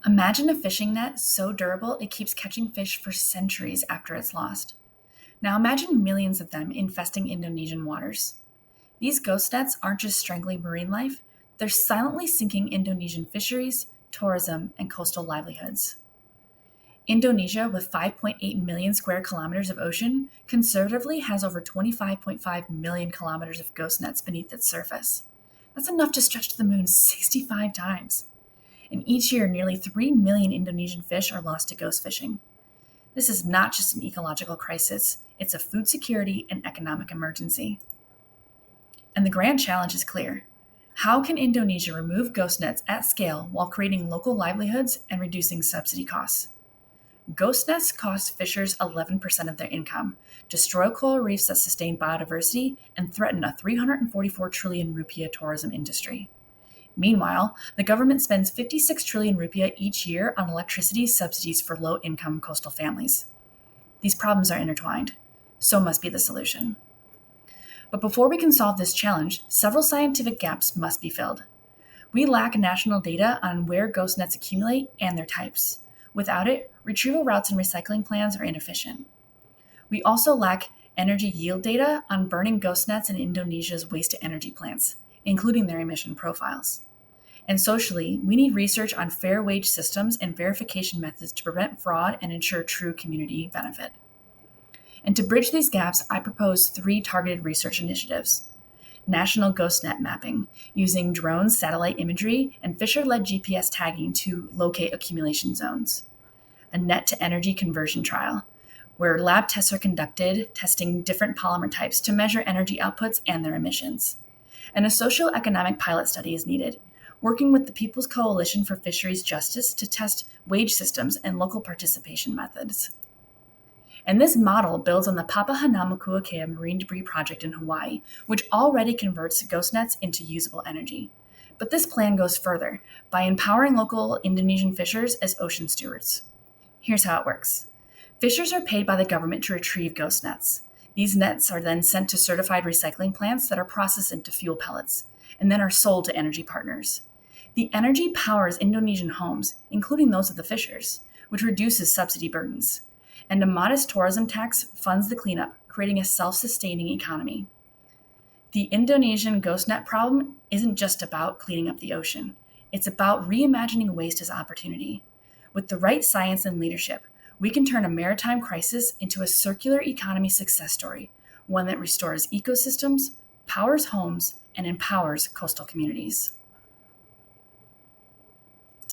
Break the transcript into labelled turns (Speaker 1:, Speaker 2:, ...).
Speaker 1: Imagine a fishing net so durable it keeps catching fish for centuries after it's lost. Now imagine millions of them infesting Indonesian waters. These ghost nets aren't just strangling marine life, they're silently sinking Indonesian fisheries, tourism, and coastal livelihoods. Indonesia, with 5.8 million square kilometers of ocean, conservatively has over 25.5 million kilometers of ghost nets beneath its surface. That's enough to stretch the moon 65 times. And each year, nearly 3 million Indonesian fish are lost to ghost fishing. This is not just an ecological crisis, it's a food security and economic emergency. And the grand challenge is clear. How can Indonesia remove ghost nets at scale while creating local livelihoods and reducing subsidy costs? Ghost nets cost fishers 11% of their income, destroy coral reefs that sustain biodiversity, and threaten a 344 trillion rupiah tourism industry. Meanwhile, the government spends 56 trillion rupiah each year on electricity subsidies for low-income coastal families. These problems are intertwined. So must be the solution. But before we can solve this challenge, several scientific gaps must be filled. We lack national data on where ghost nets accumulate and their types. Without it, retrieval routes and recycling plans are inefficient. We also lack energy yield data on burning ghost nets in Indonesia's waste-to-energy plants, including their emission profiles. And socially, we need research on fair wage systems and verification methods to prevent fraud and ensure true community benefit. And to bridge these gaps, I propose 3 targeted research initiatives. National ghost net mapping, using drones, satellite imagery, and fisher-led GPS tagging to locate accumulation zones. A net-to-energy conversion trial, where lab tests are conducted, testing different polymer types to measure energy outputs and their emissions. And a socio-economic pilot study is needed, working with the People's Coalition for Fisheries Justice to test wage systems and local participation methods. And this model builds on the Papahanaumokuakea Marine Debris Project in Hawaii, which already converts ghost nets into usable energy. But this plan goes further by empowering local Indonesian fishers as ocean stewards. Here's how it works. Fishers are paid by the government to retrieve ghost nets. These nets are then sent to certified recycling plants that are processed into fuel pellets, and then are sold to energy partners. The energy powers Indonesian homes, including those of the fishers, which reduces subsidy burdens. And a modest tourism tax funds the cleanup, creating a self-sustaining economy. The Indonesian ghost net problem isn't just about cleaning up the ocean. It's about reimagining waste as opportunity. With the right science and leadership, we can turn a maritime crisis into a circular economy success story, one that restores ecosystems, powers homes, and empowers coastal communities.